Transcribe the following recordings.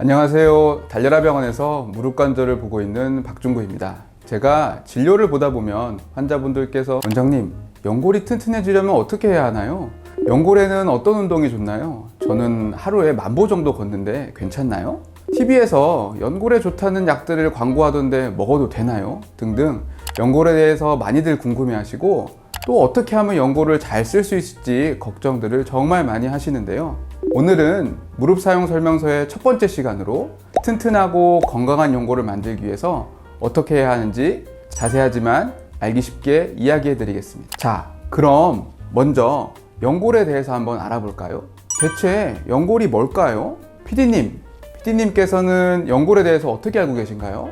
안녕하세요. 달려라 병원에서 무릎관절을 보고 있는 박중구입니다. 제가 진료를 보다 보면 환자분들께서 원장님, 연골이 튼튼해지려면 어떻게 해야 하나요? 연골에는 어떤 운동이 좋나요? 저는 하루에 10,000보 정도 걷는데 괜찮나요? TV에서 연골에 좋다는 약들을 광고하던데 먹어도 되나요? 등등 연골에 대해서 많이들 궁금해하시고 또 어떻게 하면 연골을 잘 쓸 수 있을지 걱정들을 정말 많이 하시는데요. 오늘은 무릎 사용 설명서의 첫 번째 시간으로 튼튼하고 건강한 연골을 만들기 위해서 어떻게 해야 하는지 자세하지만 알기 쉽게 이야기해 드리겠습니다. 자, 그럼 먼저 연골에 대해서 한번 알아볼까요? 대체 연골이 뭘까요? PD님께서는 연골에 대해서 어떻게 알고 계신가요?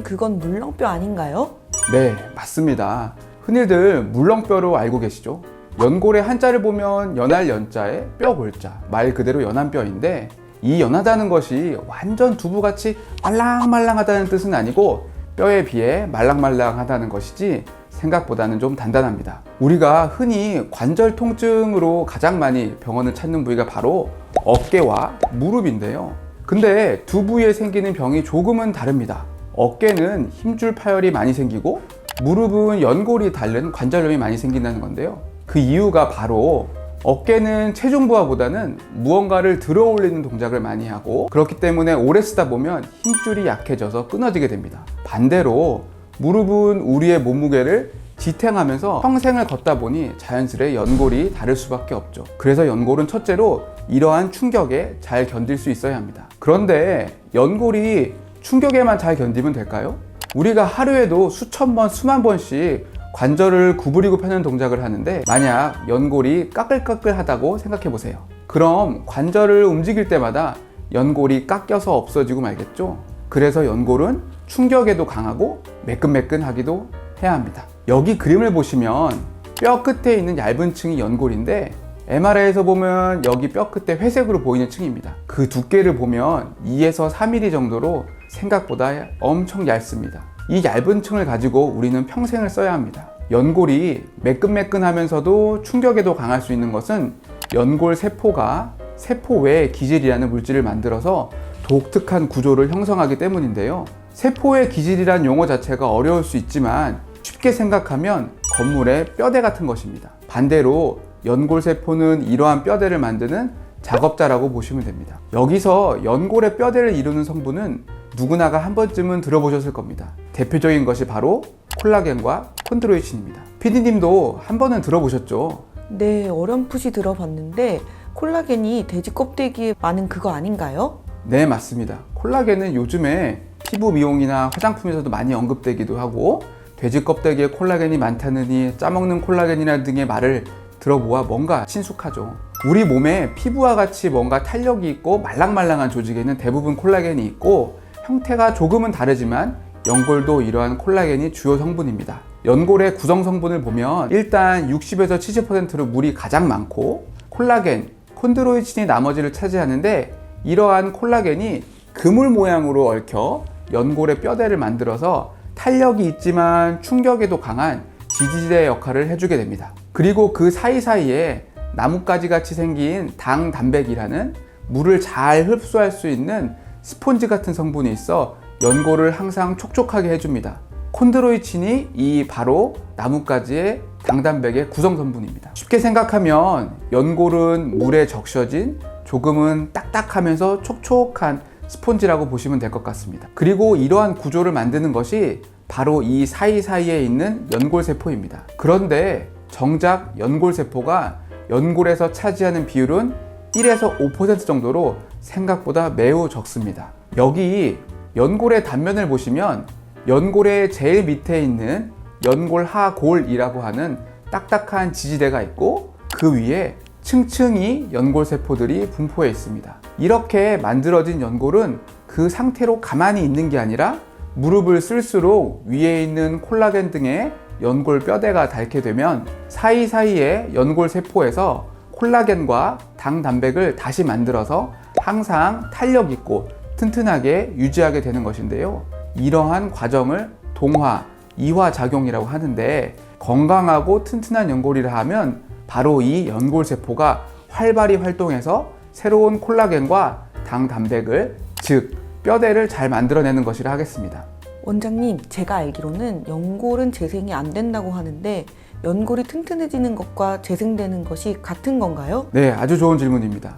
그건 물렁뼈 아닌가요? 네, 맞습니다. 흔히들 물렁뼈로 알고 계시죠? 연골의 한자를 보면 연할 연자에 뼈 골자, 말 그대로 연한 뼈인데 이 연하다는 것이 완전 두부같이 말랑말랑하다는 뜻은 아니고 뼈에 비해 말랑말랑하다는 것이지 생각보다는 좀 단단합니다. 우리가 흔히 관절 통증으로 가장 많이 병원을 찾는 부위가 바로 어깨와 무릎인데요. 근데 두 부위에 생기는 병이 조금은 다릅니다. 어깨는 힘줄 파열이 많이 생기고 무릎은 연골이 닳는 관절염이 많이 생긴다는 건데요. 그 이유가 바로 어깨는 체중 부하보다는 무언가를 들어 올리는 동작을 많이 하고 그렇기 때문에 오래 쓰다 보면 힘줄이 약해져서 끊어지게 됩니다. 반대로 무릎은 우리의 몸무게를 지탱하면서 평생을 걷다 보니 자연스레 연골이 다를 수밖에 없죠. 그래서 연골은 첫째로 이러한 충격에 잘 견딜 수 있어야 합니다. 그런데 연골이 충격에만 잘 견디면 될까요? 우리가 하루에도 수천 번, 수만 번씩 관절을 구부리고 펴는 동작을 하는데 만약 연골이 까끌까끌하다고 생각해 보세요. 그럼 관절을 움직일 때마다 연골이 깎여서 없어지고 말겠죠? 그래서 연골은 충격에도 강하고 매끈매끈하기도 해야 합니다. 여기 그림을 보시면 뼈 끝에 있는 얇은 층이 연골인데 MRI에서 보면 여기 뼈 끝에 회색으로 보이는 층입니다. 그 두께를 보면 2에서 3mm 정도로 생각보다 엄청 얇습니다. 이 얇은 층을 가지고 우리는 평생을 써야 합니다. 연골이 매끈매끈하면서도 충격에도 강할 수 있는 것은 연골 세포가 세포 외 기질이라는 물질을 만들어서 독특한 구조를 형성하기 때문인데요. 세포의 기질이란 용어 자체가 어려울 수 있지만 쉽게 생각하면 건물의 뼈대 같은 것입니다. 반대로 연골 세포는 이러한 뼈대를 만드는 작업자라고 보시면 됩니다. 여기서 연골의 뼈대를 이루는 성분은 누구나가 한 번쯤은 들어보셨을 겁니다. 대표적인 것이 바로 콜라겐과 콘드로이친입니다. PD님도 한 번은 들어보셨죠? 네, 어렴풋이 들어봤는데 콜라겐이 돼지 껍데기에 많은 그거 아닌가요? 네, 맞습니다. 콜라겐은 요즘에 피부 미용이나 화장품에서도 많이 언급되기도 하고 돼지 껍데기에 콜라겐이 많다느니 짜먹는 콜라겐이나 등의 말을 들어보아 뭔가 친숙하죠. 우리 몸에 피부와 같이 뭔가 탄력이 있고 말랑말랑한 조직에는 대부분 콜라겐이 있고 형태가 조금은 다르지만 연골도 이러한 콜라겐이 주요 성분입니다. 연골의 구성 성분을 보면 일단 60에서 70%로 물이 가장 많고 콜라겐, 콘드로이친이 나머지를 차지하는데 이러한 콜라겐이 그물 모양으로 얽혀 연골의 뼈대를 만들어서 탄력이 있지만 충격에도 강한 지지대 역할을 해주게 됩니다. 그리고 그 사이사이에 나뭇가지 같이 생긴 당단백이라는 물을 잘 흡수할 수 있는 스폰지 같은 성분이 있어 연골을 항상 촉촉하게 해줍니다. 콘드로이친이 이 바로 나뭇가지의 당단백의 구성 성분입니다. 쉽게 생각하면 연골은 물에 적셔진 조금은 딱딱하면서 촉촉한 스폰지라고 보시면 될 것 같습니다. 그리고 이러한 구조를 만드는 것이 바로 이 사이사이에 있는 연골세포입니다. 그런데 정작 연골세포가 연골에서 차지하는 비율은 1에서 5% 정도로 생각보다 매우 적습니다. 여기 연골의 단면을 보시면 연골의 제일 밑에 있는 연골하골이라고 하는 딱딱한 지지대가 있고 그 위에 층층이 연골세포들이 분포해 있습니다. 이렇게 만들어진 연골은 그 상태로 가만히 있는 게 아니라 무릎을 쓸수록 위에 있는 콜라겐 등의 연골 뼈대가 닳게 되면 사이사이의 연골 세포에서 콜라겐과 당단백을 다시 만들어서 항상 탄력 있고 튼튼하게 유지하게 되는 것인데요. 이러한 과정을 동화, 이화작용이라고 하는데 건강하고 튼튼한 연골이라 하면 바로 이 연골세포가 활발히 활동해서 새로운 콜라겐과 당단백을 즉 뼈대를 잘 만들어내는 것이라 하겠습니다. 원장님, 제가 알기로는 연골은 재생이 안 된다고 하는데 연골이 튼튼해지는 것과 재생되는 것이 같은 건가요? 네, 아주 좋은 질문입니다.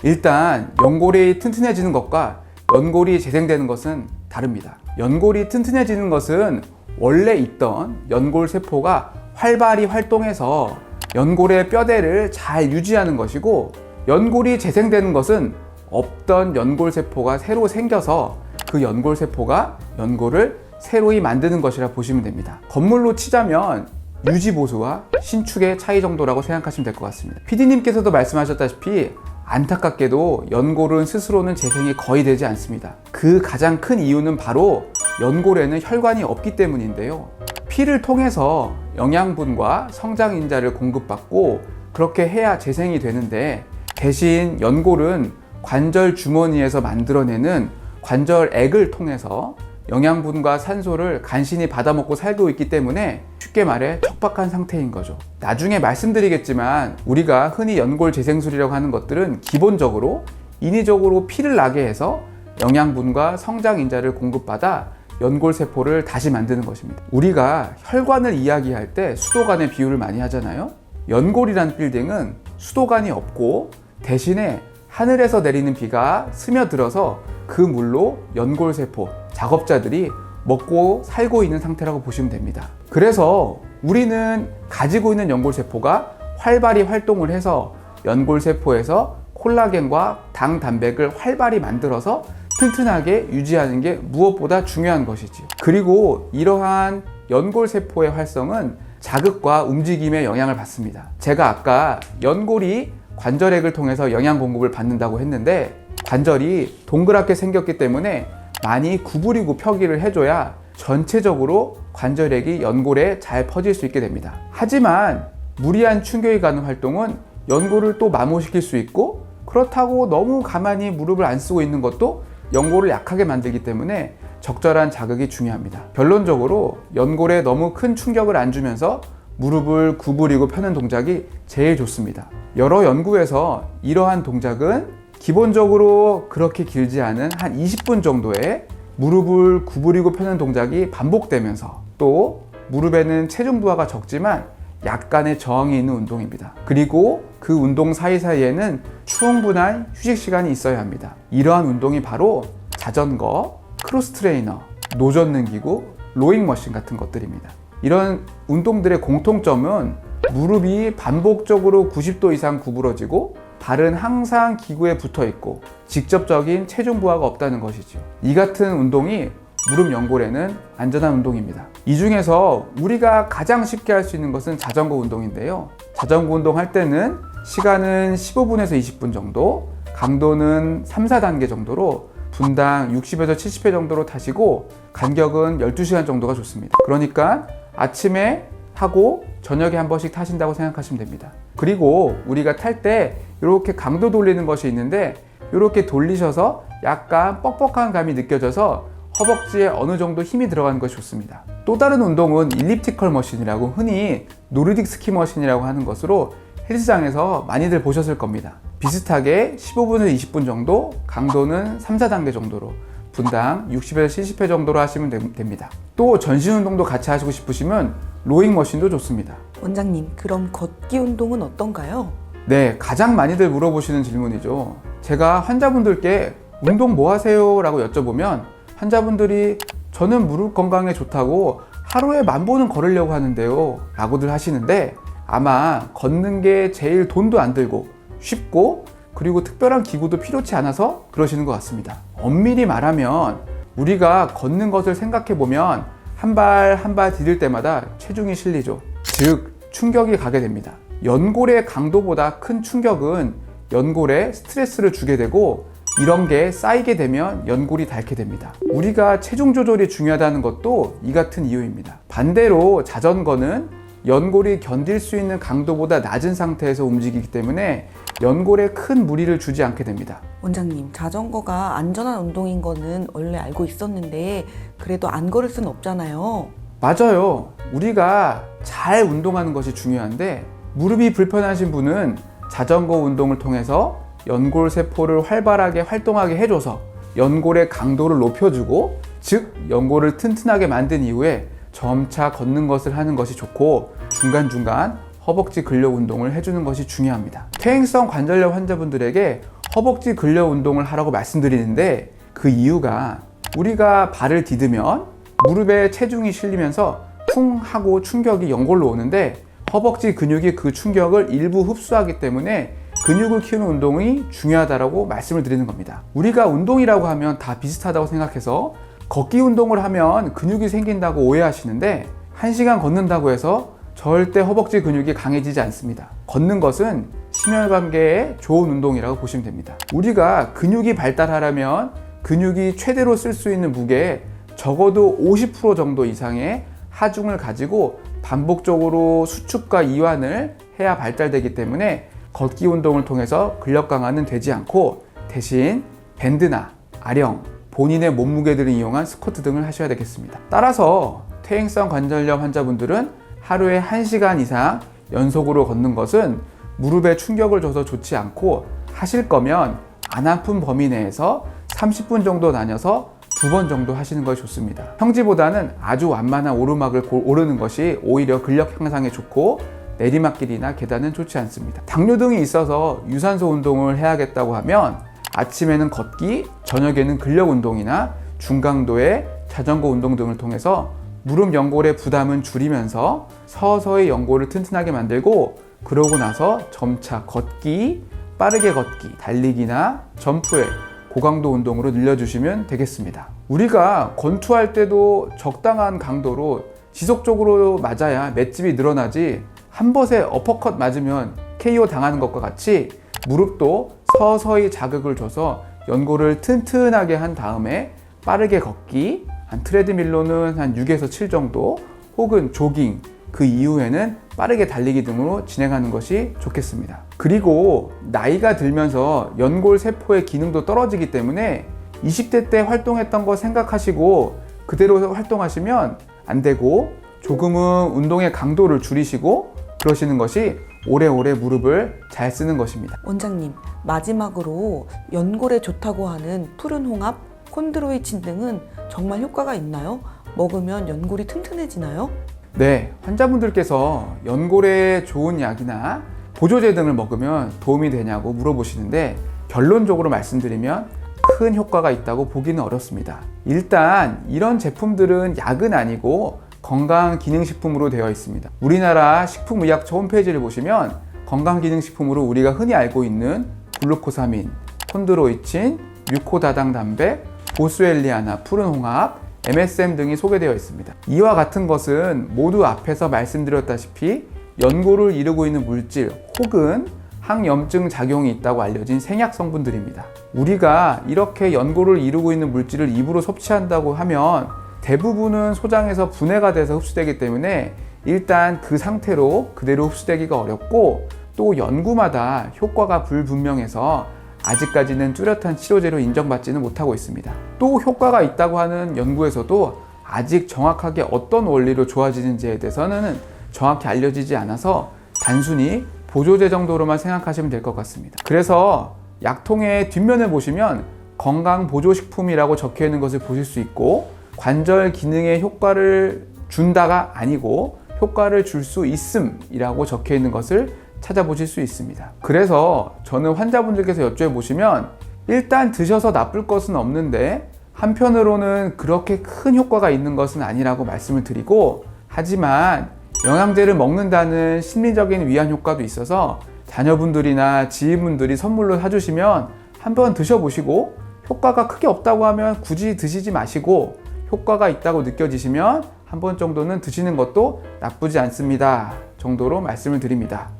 일단 연골이 튼튼해지는 것과 연골이 재생되는 것은 다릅니다. 연골이 튼튼해지는 것은 원래 있던 연골 세포가 활발히 활동해서 연골의 뼈대를 잘 유지하는 것이고, 연골이 재생되는 것은 없던 연골 세포가 새로 생겨서 그 연골 세포가 연골을 새로이 만드는 것이라 보시면 됩니다. 건물로 치자면 유지보수와 신축의 차이 정도라고 생각하시면 될 것 같습니다. PD님께서도 말씀하셨다시피 안타깝게도 연골은 스스로는 재생이 거의 되지 않습니다. 그 가장 큰 이유는 바로 연골에는 혈관이 없기 때문인데요. 피를 통해서 영양분과 성장인자를 공급받고 그렇게 해야 재생이 되는데, 대신 연골은 관절 주머니에서 만들어내는 관절액을 통해서 영양분과 산소를 간신히 받아먹고 살고 있기 때문에 쉽게 말해 척박한 상태인 거죠. 나중에 말씀드리겠지만 우리가 흔히 연골 재생술이라고 하는 것들은 기본적으로 인위적으로 피를 나게 해서 영양분과 성장인자를 공급받아 연골 세포를 다시 만드는 것입니다. 우리가 혈관을 이야기할 때 수도관의 비유를 많이 하잖아요. 연골이란 빌딩은 수도관이 없고 대신에 하늘에서 내리는 비가 스며들어서 그 물로 연골 세포, 작업자들이 먹고 살고 있는 상태라고 보시면 됩니다. 그래서 우리는 가지고 있는 연골 세포가 활발히 활동을 해서 연골 세포에서 콜라겐과 당, 단백을 활발히 만들어서 튼튼하게 유지하는 게 무엇보다 중요한 것이지요. 그리고 이러한 연골 세포의 활성은 자극과 움직임에 영향을 받습니다. 제가 아까 연골이 관절액을 통해서 영양 공급을 받는다고 했는데, 관절이 동그랗게 생겼기 때문에 많이 구부리고 펴기를 해줘야 전체적으로 관절액이 연골에 잘 퍼질 수 있게 됩니다. 하지만 무리한 충격이 가는 활동은 연골을 또 마모시킬 수 있고, 그렇다고 너무 가만히 무릎을 안 쓰고 있는 것도 연골을 약하게 만들기 때문에 적절한 자극이 중요합니다. 결론적으로 연골에 너무 큰 충격을 안 주면서 무릎을 구부리고 펴는 동작이 제일 좋습니다. 여러 연구에서 이러한 동작은 기본적으로 그렇게 길지 않은 한 20분 정도의 무릎을 구부리고 펴는 동작이 반복되면서, 또 무릎에는 체중 부하가 적지만 약간의 저항이 있는 운동입니다. 그리고 그 운동 사이사이에는 충분한 휴식 시간이 있어야 합니다. 이러한 운동이 바로 자전거, 크로스 트레이너, 노젓는 기구, 로잉 머신 같은 것들입니다. 이런 운동들의 공통점은 무릎이 반복적으로 90도 이상 구부러지고 발은 항상 기구에 붙어 있고 직접적인 체중 부하가 없다는 것이죠. 이 같은 운동이 무릎 연골에는 안전한 운동입니다. 이 중에서 우리가 가장 쉽게 할 수 있는 것은 자전거 운동인데요. 자전거 운동 할 때는 시간은 15분에서 20분 정도, 강도는 3, 4단계 정도로 분당 60에서 70회 정도로 타시고 간격은 12시간 정도가 좋습니다. 그러니까 아침에 하고 저녁에 한 번씩 타신다고 생각하시면 됩니다. 그리고 우리가 탈 때 이렇게 강도 돌리는 것이 있는데, 이렇게 돌리셔서 약간 뻑뻑한 감이 느껴져서 허벅지에 어느 정도 힘이 들어가는 것이 좋습니다. 또 다른 운동은 일리프티컬 머신이라고, 흔히 노르딕 스키 머신이라고 하는 것으로 헬스장에서 많이들 보셨을 겁니다. 비슷하게 15분에서 20분 정도, 강도는 3, 4단계 정도로 분당 60에서 70회 정도로 하시면 됩니다. 또 전신 운동도 같이 하시고 싶으시면 로잉 머신도 좋습니다. 원장님, 그럼 걷기 운동은 어떤가요? 네, 가장 많이들 물어보시는 질문이죠. 제가 환자분들께 운동 뭐 하세요? 라고 여쭤보면 환자분들이 저는 무릎 건강에 좋다고 하루에 10,000보는 걸으려고 하는데요 라고들 하시는데, 아마 걷는 게 제일 돈도 안 들고 쉽고, 그리고 특별한 기구도 필요치 않아서 그러시는 것 같습니다. 엄밀히 말하면 우리가 걷는 것을 생각해 보면 한 발 한 발 디딜 때마다 체중이 실리죠. 즉 충격이 가게 됩니다. 연골의 강도보다 큰 충격은 연골에 스트레스를 주게 되고, 이런 게 쌓이게 되면 연골이 닳게 됩니다. 우리가 체중 조절이 중요하다는 것도 이 같은 이유입니다. 반대로 자전거는 연골이 견딜 수 있는 강도보다 낮은 상태에서 움직이기 때문에 연골에 큰 무리를 주지 않게 됩니다. 원장님, 자전거가 안전한 운동인 거는 원래 알고 있었는데 그래도 안 걸을 수는 없잖아요. 맞아요. 우리가 잘 운동하는 것이 중요한데, 무릎이 불편하신 분은 자전거 운동을 통해서 연골 세포를 활발하게 활동하게 해줘서 연골의 강도를 높여주고, 즉 연골을 튼튼하게 만든 이후에 점차 걷는 것을 하는 것이 좋고, 중간중간 허벅지 근력 운동을 해주는 것이 중요합니다. 퇴행성 관절염 환자분들에게 허벅지 근력 운동을 하라고 말씀드리는데, 그 이유가 우리가 발을 디디면 무릎에 체중이 실리면서 쿵 하고 충격이 연골로 오는데, 허벅지 근육이 그 충격을 일부 흡수하기 때문에 근육을 키우는 운동이 중요하다고 말씀을 드리는 겁니다. 우리가 운동이라고 하면 다 비슷하다고 생각해서 걷기 운동을 하면 근육이 생긴다고 오해하시는데, 1시간 걷는다고 해서 절대 허벅지 근육이 강해지지 않습니다. 걷는 것은 심혈관계에 좋은 운동이라고 보시면 됩니다. 우리가 근육이 발달하려면 근육이 최대로 쓸 수 있는 무게에 적어도 50% 정도 이상의 하중을 가지고 반복적으로 수축과 이완을 해야 발달되기 때문에 걷기 운동을 통해서 근력 강화는 되지 않고, 대신 밴드나 아령, 본인의 몸무게들을 이용한 스쿼트 등을 하셔야 되겠습니다. 따라서 퇴행성 관절염 환자분들은 하루에 1시간 이상 연속으로 걷는 것은 무릎에 충격을 줘서 좋지 않고, 하실 거면 안 아픈 범위 내에서 30분 정도 나뉘어서 2번 정도 하시는 것이 좋습니다. 평지보다는 아주 완만한 오르막을 오르는 것이 오히려 근력 향상에 좋고, 내리막길이나 계단은 좋지 않습니다. 당뇨 등이 있어서 유산소 운동을 해야겠다고 하면 아침에는 걷기, 저녁에는 근력 운동이나 중강도의 자전거 운동 등을 통해서 무릎 연골의 부담은 줄이면서 서서히 연골을 튼튼하게 만들고, 그러고 나서 점차 걷기, 빠르게 걷기, 달리기나 점프에 고강도 운동으로 늘려주시면 되겠습니다. 우리가 권투할 때도 적당한 강도로 지속적으로 맞아야 맷집이 늘어나지, 한 번에 어퍼컷 맞으면 KO 당하는 것과 같이 무릎도 서서히 자극을 줘서 연골을 튼튼하게 한 다음에 빠르게 걷기, 한 트레드밀로는 한 6에서 7 정도, 혹은 조깅, 그 이후에는 빠르게 달리기 등으로 진행하는 것이 좋겠습니다. 그리고 나이가 들면서 연골 세포의 기능도 떨어지기 때문에 20대 때 활동했던 거 생각하시고 그대로 활동하시면 안 되고, 조금은 운동의 강도를 줄이시고 그러시는 것이 오래오래 무릎을 잘 쓰는 것입니다. 원장님, 마지막으로 연골에 좋다고 하는 푸른 홍합, 콘드로이친 등은 정말 효과가 있나요? 먹으면 연골이 튼튼해지나요? 네, 환자분들께서 연골에 좋은 약이나 보조제 등을 먹으면 도움이 되냐고 물어보시는데, 결론적으로 말씀드리면 큰 효과가 있다고 보기는 어렵습니다. 일단 이런 제품들은 약은 아니고 건강기능식품으로 되어 있습니다. 우리나라 식품의약처 홈페이지를 보시면 건강기능식품으로 우리가 흔히 알고 있는 글루코사민, 콘드로이친, 뮤코다당 단백, 보스웰리아나, 푸른 홍합, MSM 등이 소개되어 있습니다. 이와 같은 것은 모두 앞에서 말씀드렸다시피 연골을 이루고 있는 물질 혹은 항염증 작용이 있다고 알려진 생약 성분들입니다. 우리가 이렇게 연골을 이루고 있는 물질을 입으로 섭취한다고 하면 대부분은 소장에서 분해가 돼서 흡수되기 때문에 일단 그 상태로 그대로 흡수되기가 어렵고, 또 연구마다 효과가 불분명해서 아직까지는 뚜렷한 치료제로 인정받지는 못하고 있습니다. 또 효과가 있다고 하는 연구에서도 아직 정확하게 어떤 원리로 좋아지는지에 대해서는 정확히 알려지지 않아서 단순히 보조제 정도로만 생각하시면 될 것 같습니다. 그래서 약통의 뒷면을 보시면 건강보조식품이라고 적혀 있는 것을 보실 수 있고, 관절 기능에 효과를 준다가 아니고 효과를 줄 수 있음이라고 적혀 있는 것을 찾아보실 수 있습니다. 그래서 저는 환자분들께서 여쭤보시면 일단 드셔서 나쁠 것은 없는데 한편으로는 그렇게 큰 효과가 있는 것은 아니라고 말씀을 드리고, 하지만 영양제를 먹는다는 심리적인 위안 효과도 있어서 자녀분들이나 지인분들이 선물로 사주시면 한번 드셔보시고, 효과가 크게 없다고 하면 굳이 드시지 마시고, 효과가 있다고 느껴지시면 한 번 정도는 드시는 것도 나쁘지 않습니다 정도로 말씀을 드립니다.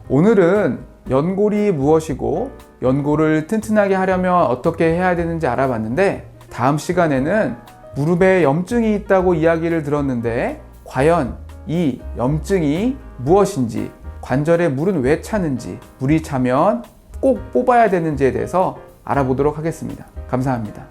오늘은 연골이 무엇이고 연골을 튼튼하게 하려면 어떻게 해야 되는지 알아봤는데, 다음 시간에는 무릎에 염증이 있다고 이야기를 들었는데 과연 이 염증이 무엇인지, 관절에 물은 왜 차는지, 물이 차면 꼭 뽑아야 되는지에 대해서 알아보도록 하겠습니다. 감사합니다.